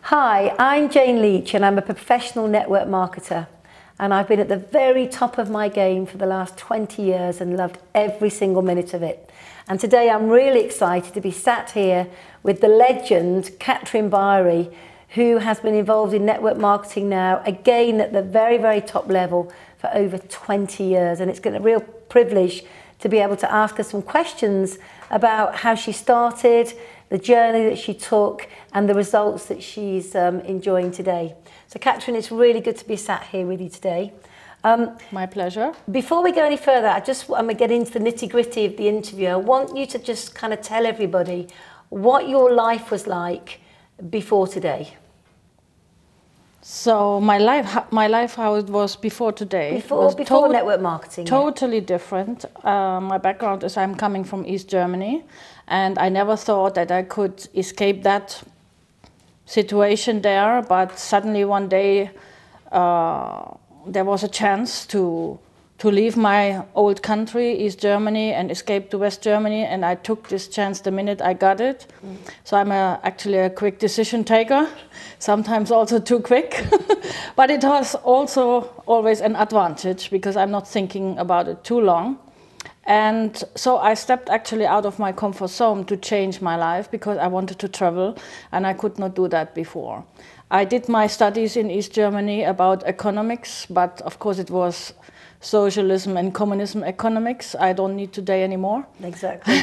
Hi, I'm Jayne Leach and I'm a professional network marketer, and I've been at the very top of my game for the last 20 years and loved every single minute of it. And today I'm really excited to be sat here with the legend Katrin Bajri, who has been involved in network marketing now, again at the very, very top level for over 20 years. And it's been a real privilege to be able to ask her some questions about how she started, the journey that she took, and the results that she's enjoying today. So Katrin, it's really good to be sat here with you today. My pleasure. Before we go any further, I'm going to get into the nitty-gritty of the interview. I want you to just kind of tell everybody what your life was like before today. So my life how it was before today. Before network marketing. Totally different. My background is I'm coming from East Germany, and I never thought that I could escape that situation there. But suddenly one day there was a chance to leave my old country, East Germany, and escape to West Germany, and I took this chance the minute I got it. So I'm actually a quick decision taker, sometimes also too quick, but it was also always an advantage because I'm not thinking about it too long. And so I stepped actually out of my comfort zone to change my life because I wanted to travel, and I could not do that before. I did my studies in East Germany about economics, but of course it was socialism and communism economics. I don't need today anymore. Exactly.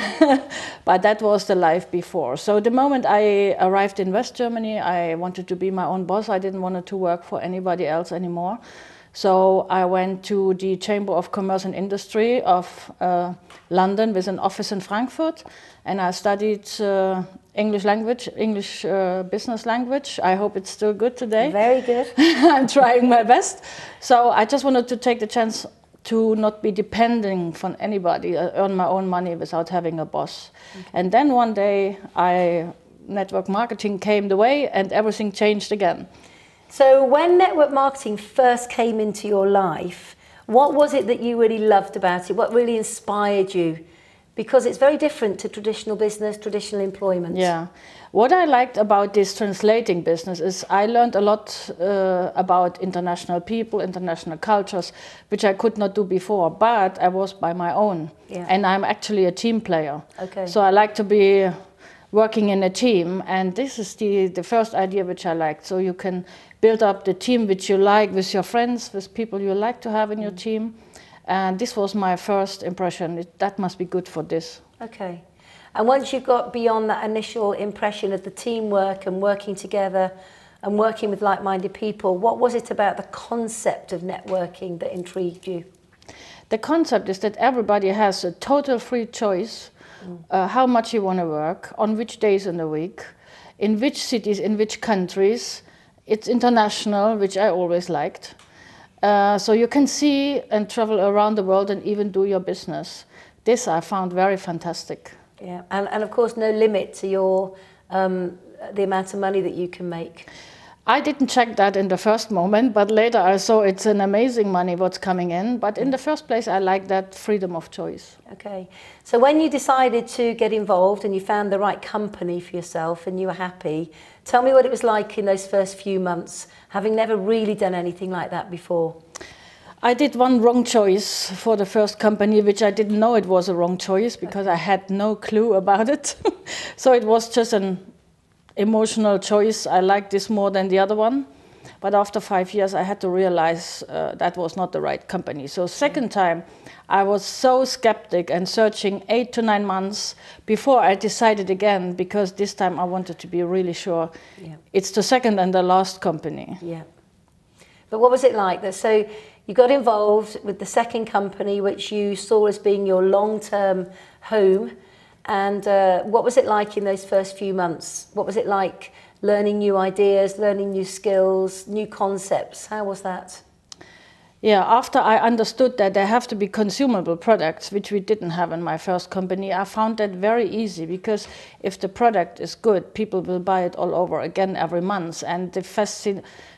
But that was the life before. So the moment I arrived in West Germany, I wanted to be my own boss. I didn't want to work for anybody else anymore. So I went to the Chamber of Commerce and Industry of London with an office in Frankfurt, and I studied English business language. I hope it's still good today. Very good. I'm trying my best. So I just wanted to take the chance to not be depending on anybody, earn my own money without having a boss. Okay. And then one day, network marketing came the way, and everything changed again. So when network marketing first came into your life, what was it that you really loved about it? What really inspired you? Because it's very different to traditional business, traditional employment. Yeah. What I liked about this translating business is I learned a lot about international people, international cultures, which I could not do before, but I was by my own. Yeah. And I'm actually a team player. Okay. So I like to be working in a team, and this is the first idea which I liked. So you can build up the team which you like with your friends, with people you like to have in your team. And this was my first impression. That must be good for this. Okay. And once you got beyond that initial impression of the teamwork and working together and working with like-minded people, what was it about the concept of networking that intrigued you? The concept is that everybody has a total free choice how much you want to work, on which days in the week, in which cities, in which countries. It's international, which I always liked. So you can see and travel around the world and even do your business. This I found very fantastic. Yeah, and of course no limit to your the amount of money that you can make. I didn't check that in the first moment, but later I saw it's an amazing money what's coming in. But in the first place, I like that freedom of choice. Okay. So when you decided to get involved and you found the right company for yourself and you were happy, tell me what it was like in those first few months, having never really done anything like that before. I did one wrong choice for the first company, which I didn't know it was a wrong choice because I had no clue about it. So it was just an emotional choice. I liked this more than the other one, but after 5 years I had to realize that was not the right company. So second time I was so skeptic and searching 8 to 9 months before I decided again, because this time I wanted to be really sure it's the second and the last company. Yeah. But what was it like? So you got involved with the second company, which you saw as being your long-term home. And what was it like in those first few months? What was it like learning new ideas, learning new skills, new concepts? How was that? Yeah, after I understood that there have to be consumable products, which we didn't have in my first company, I found that very easy, because if the product is good, people will buy it all over again every month. And the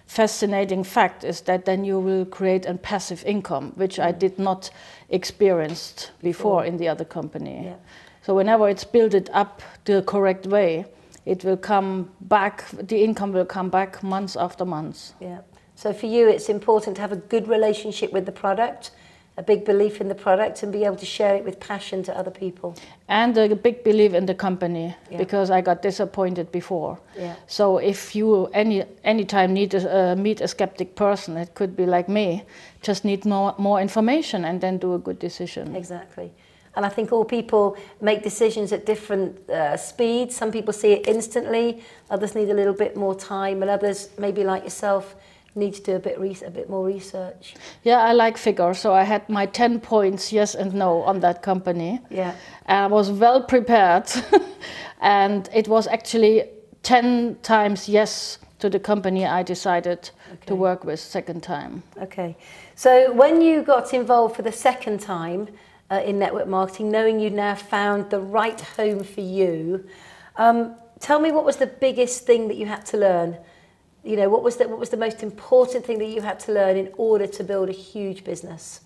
fascinating fact is that then you will create a passive income, which I did not experience before in the other company. Yeah. So whenever it's built up the correct way, it will come back, the income will come back months after months. Yeah. So for you, it's important to have a good relationship with the product, a big belief in the product, and be able to share it with passion to other people. And a big belief in the company, Yeah. because I got disappointed before. Yeah. So if you any time need to meet a skeptic person, it could be like me, just need more information and then do a good decision. Exactly. And I think all people make decisions at different speeds. Some people see it instantly, others need a little bit more time, and others, maybe like yourself, need to do a bit more research. Yeah, I like figures, so I had my 10 points, yes and no, on that company. Yeah. And I was well prepared, and it was actually 10 times yes to the company I decided to work with second time. Okay. So when you got involved for the second time in network marketing, knowing you now found the right home for you, tell me, what was the biggest thing that you had to learn? You know, what was the most important thing that you had to learn in order to build a huge business?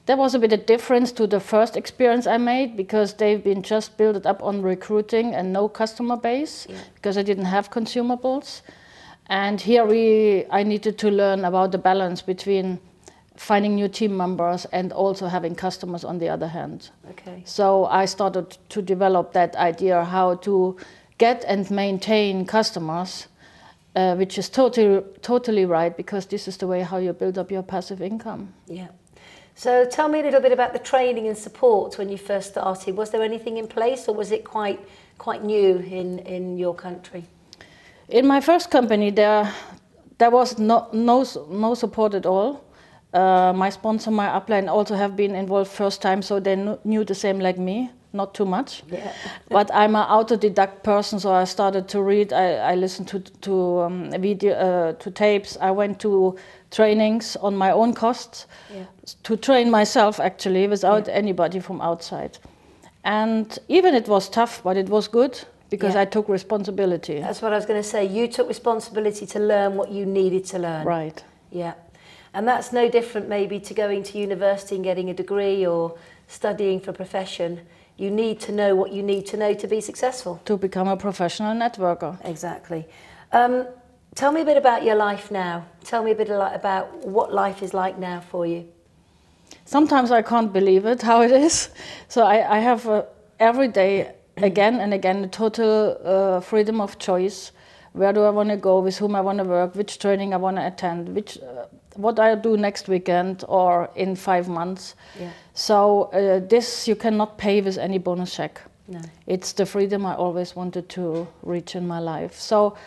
There was a bit of difference to the first experience I made, because they've been just built up on recruiting and no customer base, because I didn't have consumables. And here I needed to learn about the balance between finding new team members and also having customers on the other hand. Okay. So I started to develop that idea how to get and maintain customers, which is totally right, because this is the way how you build up your passive income. Yeah. So tell me a little bit about the training and support when you first started. Was there anything in place, or was it quite new in your country? In my first company, there was no support at all. My sponsor, my upline, also have been involved first time, so they knew the same like me. Not too much, but I'm an autodidact person, so I started to read. I listened to video, to tapes. I went to trainings on my own cost to train myself, actually, without anybody from outside. And even it was tough, but it was good, because I took responsibility. That's what I was going to say. You took responsibility to learn what you needed to learn. Right. Yeah. And that's no different maybe to going to university and getting a degree or studying for a profession. You need to know what you need to know to be successful. To become a professional networker. Exactly. Tell me a bit about your life now. Tell me a bit about what life is like now for you. Sometimes I can't believe it, how it is. So I have every day, again and again, a total freedom of choice. Where do I want to go, with whom I want to work, which training I want to attend, what I do next weekend or in 5 months. Yeah. So this you cannot pay with any bonus check. No. It's the freedom I always wanted to reach in my life. So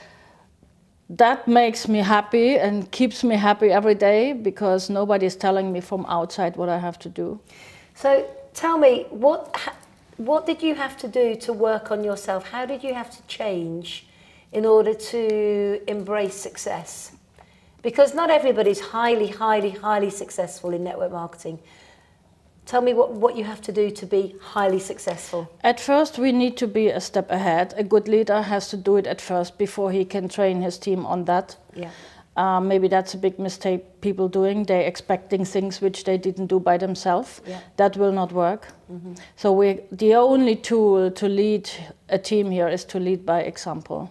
that makes me happy and keeps me happy every day, because nobody is telling me from outside what I have to do. So tell me, what did you have to do to work on yourself? How did you have to change in order to embrace success? Because not everybody's highly successful in network marketing. Tell me what you have to do to be highly successful. At first, we need to be a step ahead. A good leader has to do it at first before he can train his team on that. Yeah. Maybe that's a big mistake people doing. They're expecting things which they didn't do by themselves. Yeah. That will not work. So the only tool to lead a team here is to lead by example.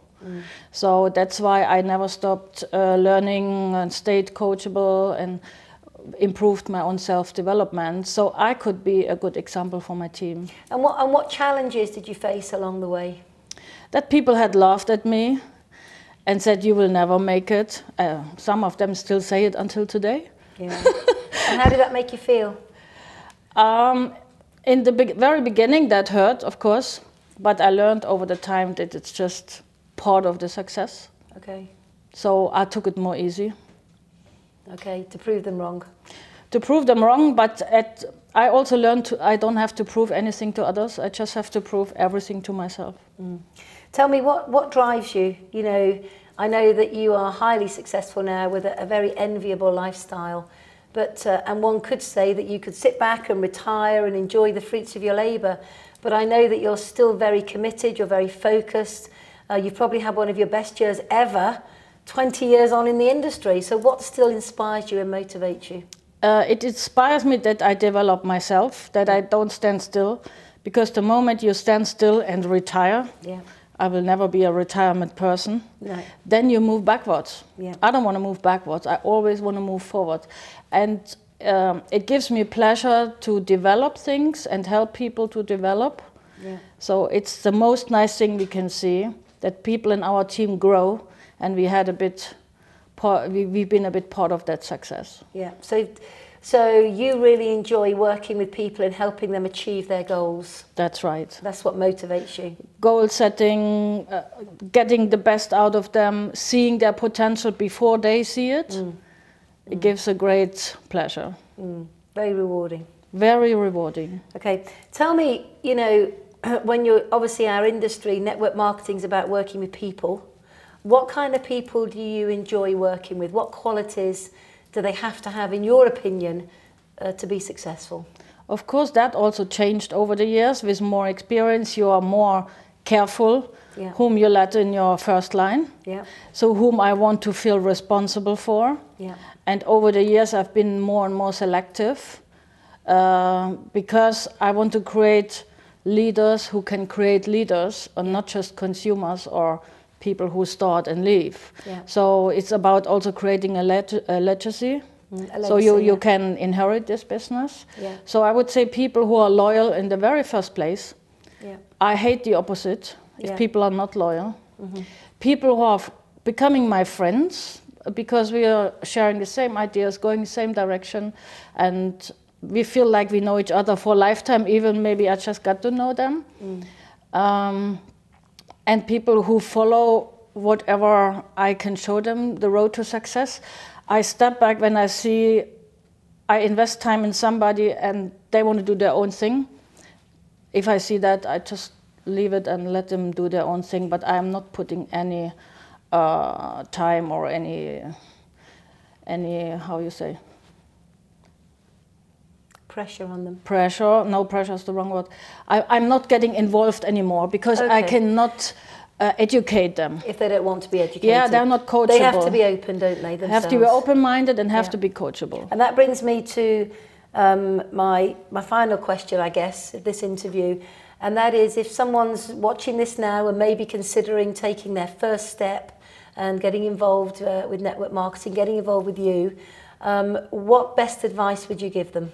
So that's why I never stopped learning and stayed coachable and improved my own self-development, so I could be a good example for my team. And what challenges did you face along the way? That people had laughed at me and said, you will never make it. Some of them still say it until today. Yeah. And how did that make you feel? In the very beginning, that hurt, of course, but I learned over the time that it's just part of the success. Okay. So I took it more easy. Okay, to prove them wrong. To prove them wrong, but I also learned I don't have to prove anything to others. I just have to prove everything to myself. Tell me, what drives you? You know, I know that you are highly successful now with a very enviable lifestyle, but and one could say that you could sit back and retire and enjoy the fruits of your labour. But I know that you're still very committed. You're very focused. You've probably had one of your best years ever. 20 years on in the industry. So what still inspires you and motivates you? It inspires me that I develop myself, that I don't stand still. Because the moment you stand still and retire, I will never be a retirement person, No. then you move backwards. Yeah. I don't want to move backwards. I always want to move forward. And it gives me pleasure to develop things and help people to develop. Yeah. So it's the most nice thing we can see, that people in our team grow, and we had a bit, we've been a bit part of that success. Yeah. So you really enjoy working with people and helping them achieve their goals. That's right. That's what motivates you. Goal setting, getting the best out of them, seeing their potential before they see it. It gives a great pleasure. Very rewarding. Very rewarding. Okay. Tell me, you know, when you're obviously our industry, network marketing is about working with people. What kind of people do you enjoy working with? What qualities do they have to have, in your opinion, to be successful? Of course, that also changed over the years. With more experience, you are more careful whom you let in your first line. Yeah. So whom I want to feel responsible for. Yeah. And over the years, I've been more and more selective because I want to create leaders who can create leaders, and not just consumers or people who start and leave. Yeah. So it's about also creating a legacy. So you can inherit this business. Yeah. So I would say people who are loyal in the very first place. Yeah. I hate the opposite, if people are not loyal. People who are becoming my friends, because we are sharing the same ideas, going the same direction, and we feel like we know each other for a lifetime, even maybe I just got to know them. And people who follow whatever I can show them, the road to success. I step back when I see I invest time in somebody and they want to do their own thing. If I see that, I just leave it and let them do their own thing, but I'm not putting any time or any, how you say? Pressure on them. Pressure, no, pressure is the wrong word. I'm not getting involved anymore because I cannot educate them. If they don't want to be educated. Yeah, they're not coachable. They have to be open, don't they, themselves? Have to be open-minded and have to be coachable. And that brings me to my final question, I guess, of this interview. And that is, if someone's watching this now and maybe considering taking their first step and getting involved with network marketing, getting involved with you, what best advice would you give them?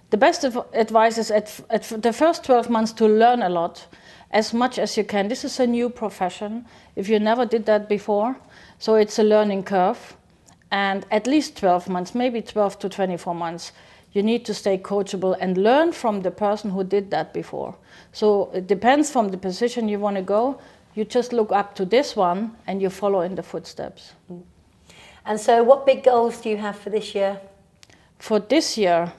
The best advice is at the first 12 months to learn a lot, as much as you can. This is a new profession, if you never did that before, so it's a learning curve. And at least 12 months, maybe 12 to 24 months, you need to stay coachable and learn from the person who did that before. So it depends from the position you want to go. You just look up to this one and you follow in the footsteps. And so what big goals do you have for this year? For this year,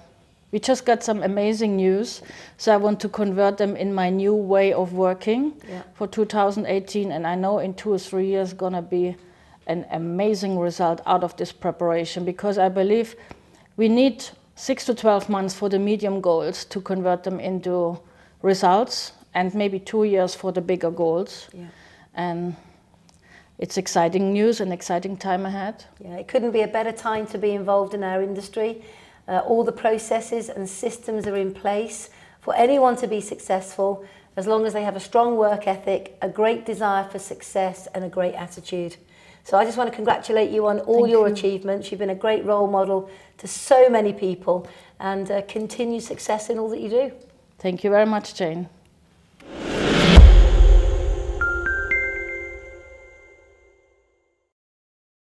we just got some amazing news, so I want to convert them in my new way of working for 2018, and I know in 2 or 3 years gonna be an amazing result out of this preparation, because I believe we need 6 to 12 months for the medium goals to convert them into results, and maybe 2 years for the bigger goals. Yeah. And it's exciting news and exciting time ahead. Yeah, it couldn't be a better time to be involved in our industry. All the processes and systems are in place for anyone to be successful, as long as they have a strong work ethic, a great desire for success and a great attitude. So I just want to congratulate you on all your achievements. You've been a great role model to so many people, and continued success in all that you do. Thank you very much, Jane.